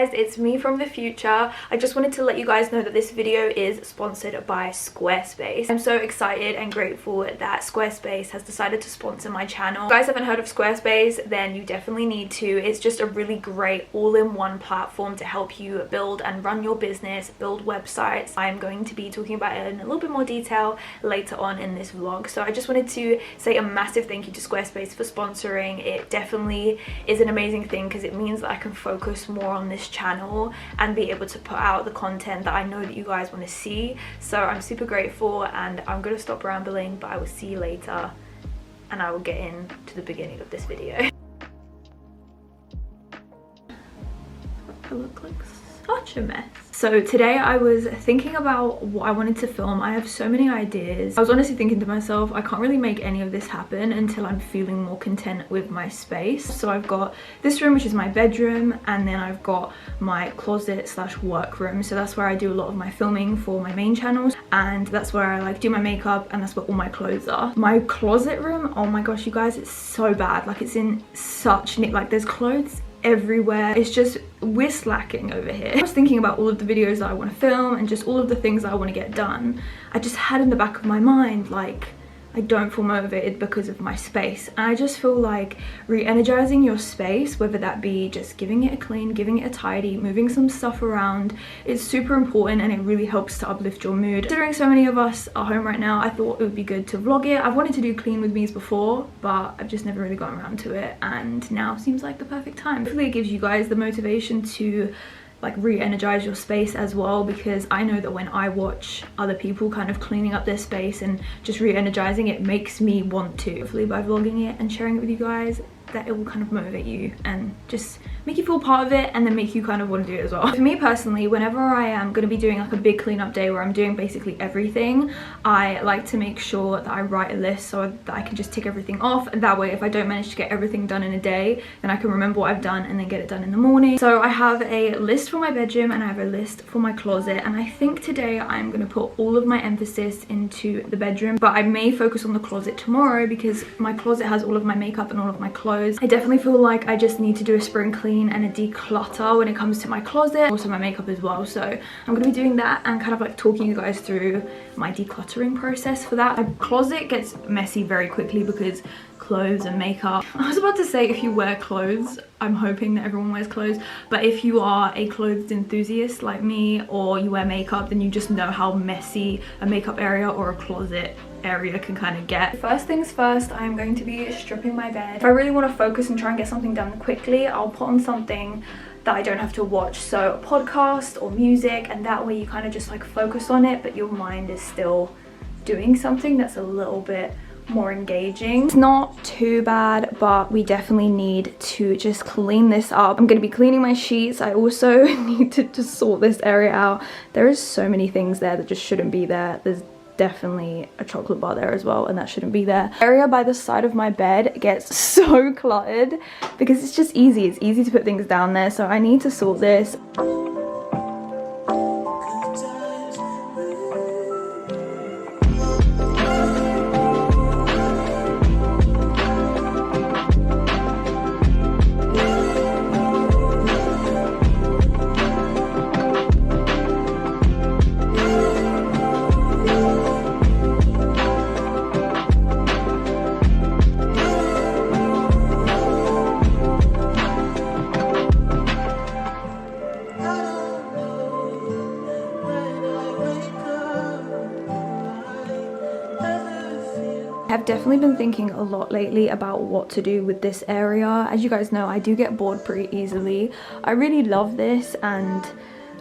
guys, it's me from the future. I just wanted to let you guys know that this video is sponsored by Squarespace. I'm so excited and grateful that Squarespace has decided to sponsor my channel. If you guys haven't heard of Squarespace, then you definitely need to. It's just a really great all-in-one platform to help you build and run your business, build websites. I'm going to be talking about it in a little bit more detail later on in this vlog. So I just wanted to say a massive thank you to Squarespace for sponsoring. It definitely is an amazing thing because it means that I can focus more on this channel and be able to put out the content that I know that you guys want to see. So I'm super grateful, and I'm going to stop rambling, but I will see you later and I will get into the beginning of this video. I look like such a mess. So today I was thinking about what I wanted to film. I have so many ideas. I was honestly thinking to myself, I can't really make any of this happen until I'm feeling more content with my space. So I've got this room, which is my bedroom, and then I've got my closet slash workroom. So that's where I do a lot of my filming for my main channels, and that's where I like do my makeup, and that's where all my clothes are. My closet room, oh my gosh, you guys, it's so bad. Like, it's in such neat, like there's clothes everywhere. It's just, we're slacking over here. I was thinking about all of the videos that I want to film and just all of the things that I want to get done. I just had in the back of my mind, like, I don't feel motivated because of my space. And I just feel like re-energizing your space, whether that be just giving it a clean, giving it a tidy, moving some stuff around, is super important, and it really helps to uplift your mood. Considering so many of us are home right now, I thought it would be good to vlog it. I've wanted to do clean with me's before, but I've just never really gotten around to it, and now seems like the perfect time. Hopefully it gives you guys the motivation to like re-energize your space as well, because I know that when I watch other people kind of cleaning up their space and just re-energizing, it makes me want to. Hopefully by vlogging it and sharing it with you guys, that it will kind of motivate you and just make you feel part of it, and then make you kind of want to do it as well. For me personally, whenever I am going to be doing like a big cleanup day where I'm doing basically everything, I like to make sure that I write a list so that I can just tick everything off, and that way if I don't manage to get everything done in a day, then I can remember what I've done and then get it done in the morning. So I have a list for my bedroom and I have a list for my closet, and I think today I'm going to put all of my emphasis into the bedroom, but I may focus on the closet tomorrow because my closet has all of my makeup and all of my clothes. I definitely feel like I just need to do a spring clean and a declutter when it comes to my closet, also my makeup as well. So I'm going to be doing that and kind of like talking you guys through my decluttering process for that. My closet gets messy very quickly because clothes and makeup. I was about to say if you wear clothes, I'm hoping that everyone wears clothes, but if you are a clothes enthusiast like me, or you wear makeup, then you just know how messy a makeup area or a closet area can kind of get. First things first, I'm going to be stripping my bed. If I really want to focus and try and get something done quickly, I'll put on something that I don't have to watch, so a podcast or music, and that way you kind of just like focus on it, but your mind is still doing something that's a little bit more engaging. It's not too bad, but we definitely need to just clean this up. I'm going to be cleaning my sheets. I also need to just sort this area out. There is so many things there that just shouldn't be there. There's definitely a chocolate bar there as well, and that shouldn't be there. The area by the side of my bed gets so cluttered because it's just easy. It's easy to put things down there, so I need to sort this. I've definitely been thinking a lot lately about what to do with this area. As you guys know, I do get bored pretty easily. I really love this, and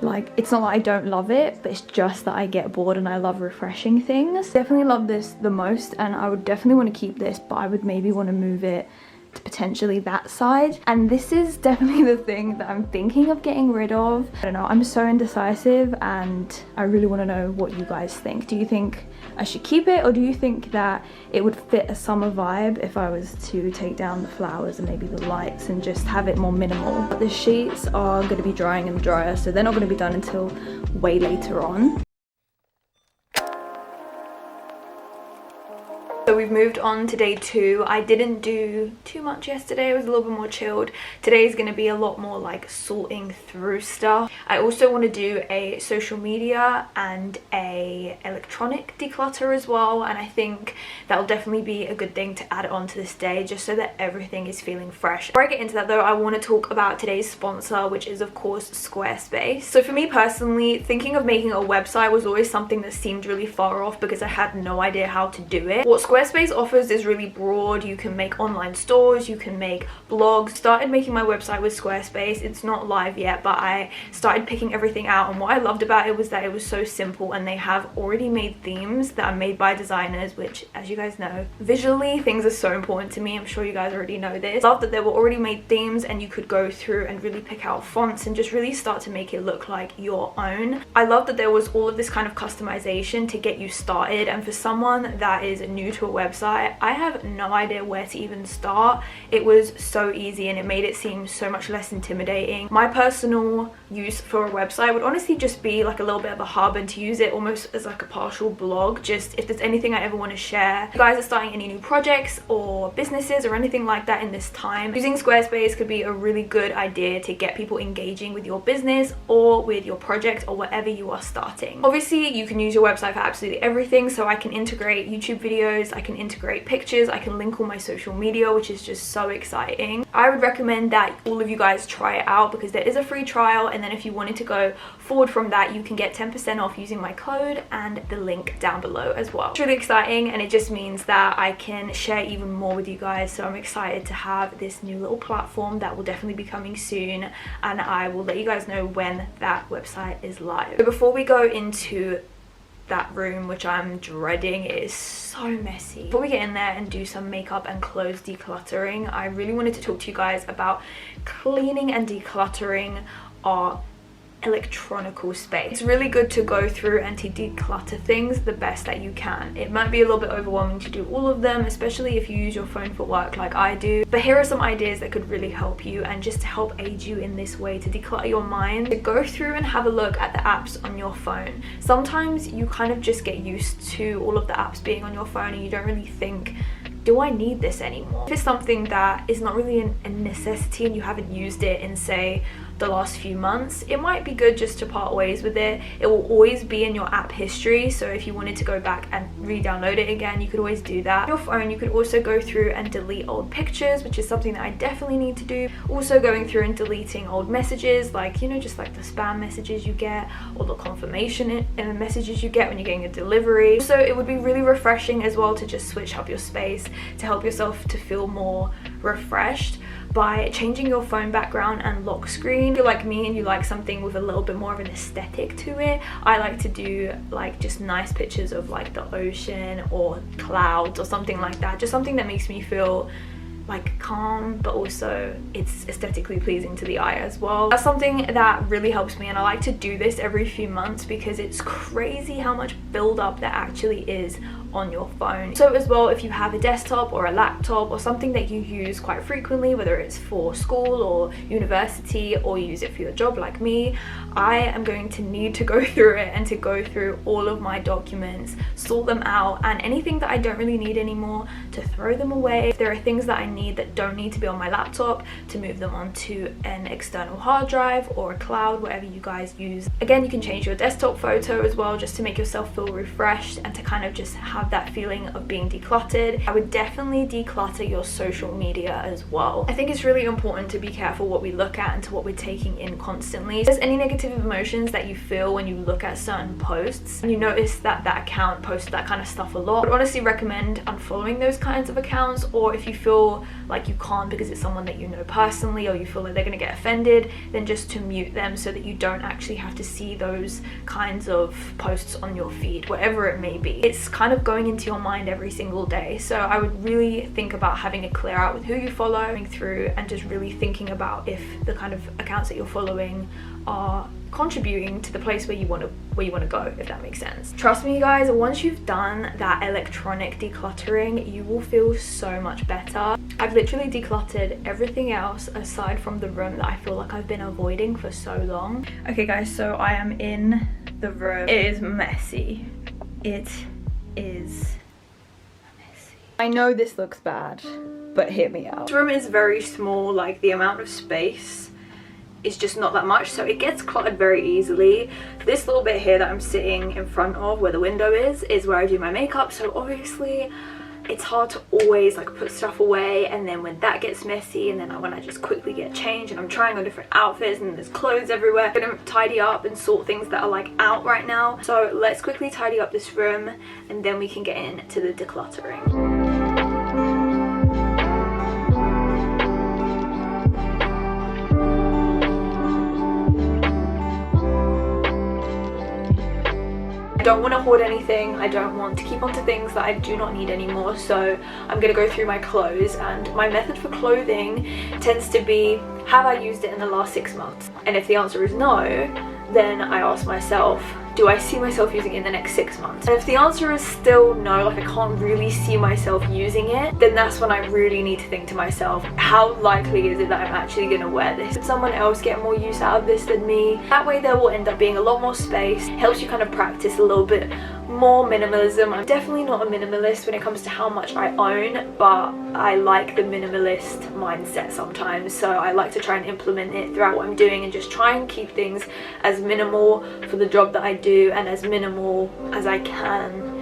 like, it's not that I don't love it, but it's just that I get bored and I love refreshing things. Definitely love this the most, and I would definitely want to keep this, but I would maybe want to move it to potentially that side. And this is definitely the thing that I'm thinking of getting rid of. I don't know, I'm so indecisive, and I really want to know what you guys think. Do you think I should keep it, or do you think that it would fit a summer vibe if I was to take down the flowers and maybe the lights and just have it more minimal? The sheets are going to be drying in the dryer, so they're not going to be done until way later on. So we've moved on to day 2. I didn't do too much yesterday. It was a little bit more chilled. Today is going to be a lot more like sorting through stuff. I also want to do a social media and a electronic declutter as well, and I think that'll definitely be a good thing to add on to this day, just so that everything is feeling fresh. Before I get into that though, I want to talk about today's sponsor, which is of course Squarespace. So for me personally, thinking of making a website was always something that seemed really far off because I had no idea how to do it. What Squarespace offers is really broad. You can make online stores, you can make blogs. Started making my website with Squarespace. It's not live yet, but I started picking everything out, and what I loved about it was that it was so simple, and they have already made themes that are made by designers, which, as you guys know, visually things are so important to me. I'm sure you guys already know this. I love that there were already made themes and you could go through and really pick out fonts and just really start to make it look like your own. I love that there was all of this kind of customization to get you started, and for someone that is new to a website, I have no idea where to even start. It was so easy and it made it seem so much less intimidating. My personal use for a website would honestly just be like a little bit of a hub, and to use it almost as like a partial blog, just if there's anything I ever want to share. If you guys are starting any new projects or businesses or anything like that in this time, using Squarespace could be a really good idea to get people engaging with your business or with your project or whatever you are starting. Obviously you can use your website for absolutely everything, so I can integrate YouTube videos, I can integrate pictures, I can link all my social media, which is just so exciting. I would recommend that all of you guys try it out because there is a free trial, and then if you wanted to go forward from that, you can get 10% off using my code and the link down below as well. It's really exciting, and it just means that I can share even more with you guys, so I'm excited to have this new little platform that will definitely be coming soon, and I will let you guys know when that website is live. So before we go into that room, which I'm dreading, it is so messy. Before we get in there and do some makeup and clothes decluttering, I really wanted to talk to you guys about cleaning and decluttering our electronical space. It's really good to go through and to declutter things the best that you can. It might be a little bit overwhelming to do all of them, especially if you use your phone for work like I do, but here are some ideas that could really help you, and just to help aid you in this way to declutter your mind, to go through and have a look at the apps on your phone. Sometimes you kind of just get used to all of the apps being on your phone and you don't really think, do I need this anymore? If it's something that is not really a necessity and you haven't used it in, say, the last few months, it might be good just to part ways with it. It will always be in your app history, so if you wanted to go back and re-download it again, you could always do that. On your phone, you could also go through and delete old pictures, which is something that I definitely need to do. Also going through and deleting old messages, like, you know, just like the spam messages you get or the confirmation messages you get when you're getting a delivery. So it would be really refreshing as well to just switch up your space to help yourself to feel more refreshed by changing your phone background and lock screen. If you're like me and you like something with a little bit more of an aesthetic to it, I like to do like just nice pictures of like the ocean or clouds or something like that, just something that makes me feel like calm, but also it's aesthetically pleasing to the eye as well. That's something that really helps me, and I like to do this every few months because it's crazy how much build-up there actually is on your phone. So as well, if you have a desktop or a laptop or something that you use quite frequently, whether it's for school or university or you use it for your job like me, I am going to need to go through it and to go through all of my documents, sort them out, and anything that I don't really need anymore, to throw them away. If there are things that I need that don't need to be on my laptop, to move them onto an external hard drive or a cloud, whatever you guys use. Again, you can change your desktop photo as well, just to make yourself feel refreshed and to kind of just have that feeling of being decluttered. I would definitely declutter your social media as well. I think it's really important to be careful what we look at and to what we're taking in constantly. If there's any negative emotions that you feel when you look at certain posts and you notice that that account posts that kind of stuff a lot, I would honestly recommend unfollowing those kinds of accounts, or if you feel like you can't because it's someone that you know personally or you feel like they're going to get offended, then just to mute them so that you don't actually have to see those kinds of posts on your feed, whatever it may be. It's kind of going into your mind every single day, so I would really think about having a clear out with who you follow, going through and just really thinking about if the kind of accounts that you're following are contributing to the place where you want to go, if that makes sense. Trust me guys, once you've done that electronic decluttering, you will feel so much better. I've literally decluttered everything else aside from the room that I feel like I've been avoiding for so long. Okay guys, so I am in the room. It is messy. It is messy. I know this looks bad, but hear me out. This room is very small, like the amount of space is just not that much, so it gets cluttered very easily. This little bit here that I'm sitting in front of where the window is where I do my makeup, so obviously it's hard to always like put stuff away, and then when that gets messy, and then when I just quickly get changed and I'm trying on different outfits and there's clothes everywhere, I'm gonna tidy up and sort things that are like out right now. So let's quickly tidy up this room and then we can get into the decluttering. I don't want to hoard anything. I don't want to keep onto things that I do not need anymore, so I'm going to go through my clothes, and my method for clothing tends to be, have I used it in the last 6 months? And if the answer is no, then I ask myself, do I see myself using it in the next 6 months? And if the answer is still no, like I can't really see myself using it, then that's when I really need to think to myself, how likely is it that I'm actually going to wear this? Did someone else get more use out of this than me? That way there will end up being a lot more space. Helps you kind of practice a little bit more minimalism. I'm definitely not a minimalist when it comes to how much I own, but I like the minimalist mindset sometimes, so I like to try and implement it throughout what I'm doing and just try and keep things as minimal for the job that I do and as minimal as I can,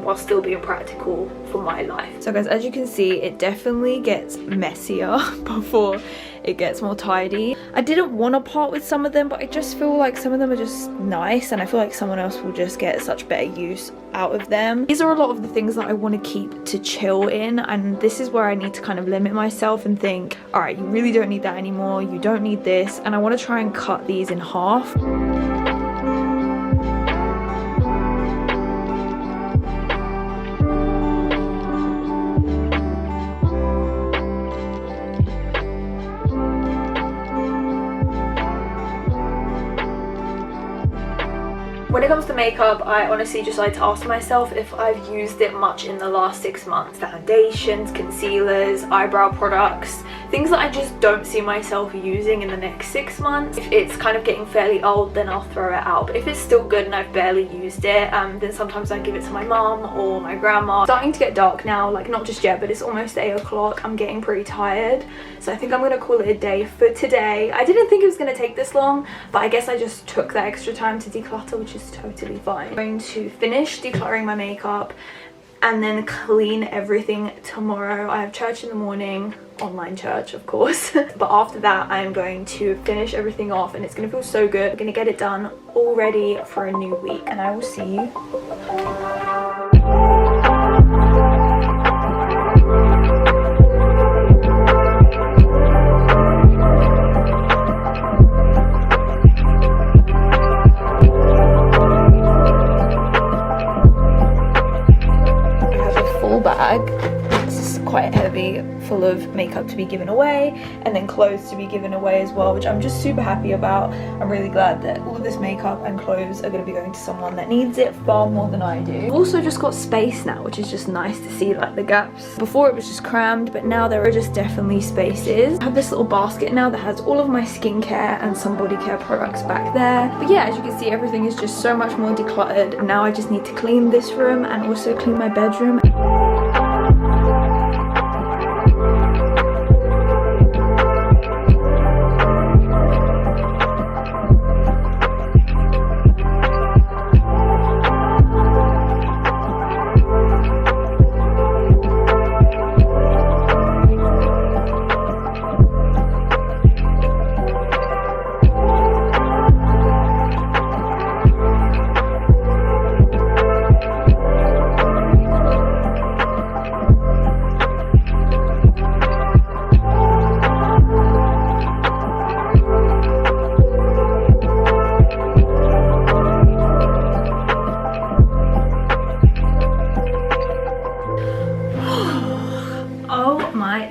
while still being practical for my life. So guys, as you can see, it definitely gets messier before it gets more tidy. I didn't want to part with some of them, but I just feel like some of them are just nice, and I feel like someone else will just get such better use out of them. These are a lot of the things that I want to keep to chill in, and this is where I need to kind of limit myself and think, all right, you really don't need that anymore, you don't need this, and I want to try and cut these in half. When it comes to makeup, I honestly just like to ask myself if I've used it much in the last 6 months. Foundations, concealers, eyebrow products, things that I just don't see myself using in the next 6 months. If it's kind of getting fairly old, then I'll throw it out. But if it's still good and I've barely used it, then sometimes I give it to my mum or my grandma. It's starting to get dark now, like not just yet, but it's almost 8 o'clock. I'm getting pretty tired, so I think I'm gonna call it a day for today. I didn't think it was gonna take this long, but I guess I just took that extra time to declutter, which is totally fine. I'm going to finish decluttering my makeup and then clean everything tomorrow. I have church in the morning, online church of course, but after that I am going to finish everything off and it's gonna feel so good. I'm gonna get it done all ready for a new week, and I will see you. Bag, it's quite heavy, full of makeup to be given away and then clothes to be given away as well, which I'm just super happy about. I'm really glad that all of this makeup and clothes are going to be going to someone that needs it far more than I do. I've also just got space now, which is just nice to see, like the gaps. Before it was just crammed, but now there are just definitely spaces. I have this little basket now that has all of my skincare and some body care products back there. But yeah, as you can see, everything is just so much more decluttered. Now I just need to clean this room and also clean my bedroom.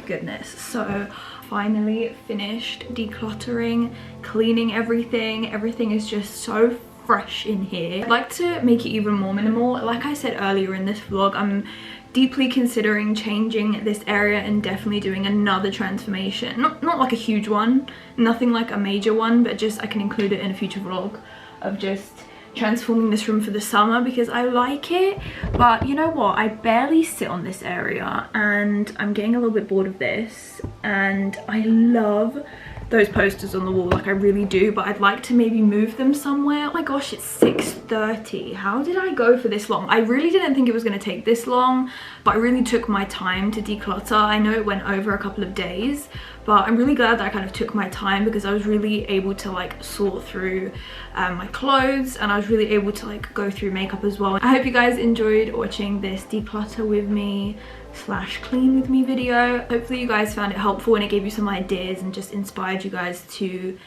Goodness, so finally finished decluttering, cleaning everything. Everything is just so fresh in here. I'd like to make it even more minimal. Like I said earlier in this vlog, I'm deeply considering changing this area and definitely doing another transformation. Not like a huge one, nothing like a major one, but just I can include it in a future vlog of just transforming this room for the summer because I like it. But you know what, I barely sit on this area and I'm getting a little bit bored of this, and I love those posters on the wall, like I really do, but I'd like to maybe move them somewhere. Oh my gosh, it's 6:30. How did I go for this long? I really didn't think it was going to take this long, but I really took my time to declutter. I know it went over a couple of days, but I'm really glad that I kind of took my time because I was really able to like sort through my clothes, and I was really able to like go through makeup as well. I hope you guys enjoyed watching this declutter with me / clean with me video. Hopefully you guys found it helpful and it gave you some ideas and just inspired you guys to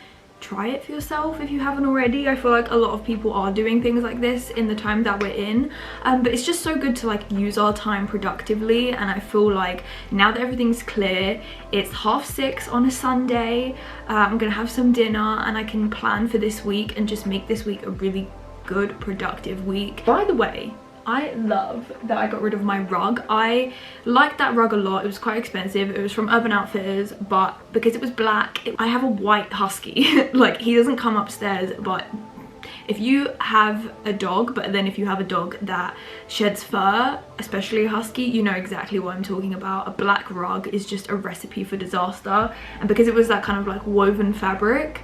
try it for yourself if you haven't already. I feel like a lot of people are doing things like this in the time that we're in, but it's just so good to like use our time productively. And I feel like now that everything's clear, it's 6:30 on a Sunday, I'm gonna have some dinner and I can plan for this week and just make this week a really good productive week. By the way, I love that I got rid of my rug. I liked that rug a lot. It was quite expensive. It was from Urban Outfitters, but because it was black, I have a white husky. Like, he doesn't come upstairs, but if you have a dog, but then if you have a dog that sheds fur, especially a husky, you know exactly what I'm talking about. A black rug is just a recipe for disaster. And because it was that kind of like woven fabric,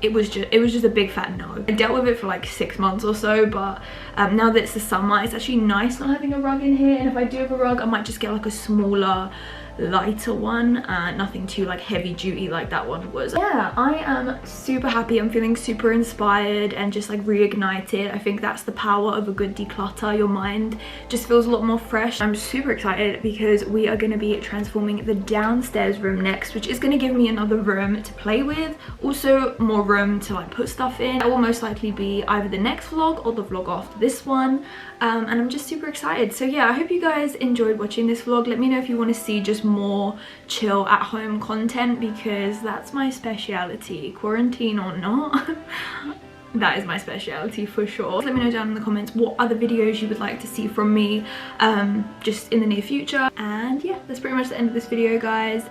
it was just a big fat no. I dealt with it for like 6 months or so, but now that it's the summer, it's actually nice not having a rug in here. And if I do have a rug, I might just get like a smaller, lighter one, nothing too like heavy duty like that one was. Yeah, I am super happy. I'm feeling super inspired and just like reignited. I think that's the power of a good declutter. Your mind just feels a lot more fresh. I'm super excited because we are going to be transforming the downstairs room next, which is going to give me another room to play with, also more room to like put stuff in. That will most likely be either the next vlog or the vlog after this one, and I'm just super excited. So yeah, I hope you guys enjoyed watching this vlog. Let me know if you want to see just more chill at home content, because that's my speciality, quarantine or not. That is my speciality for sure. Let me know down in the comments what other videos you would like to see from me just in the near future. And yeah, that's pretty much the end of this video, guys.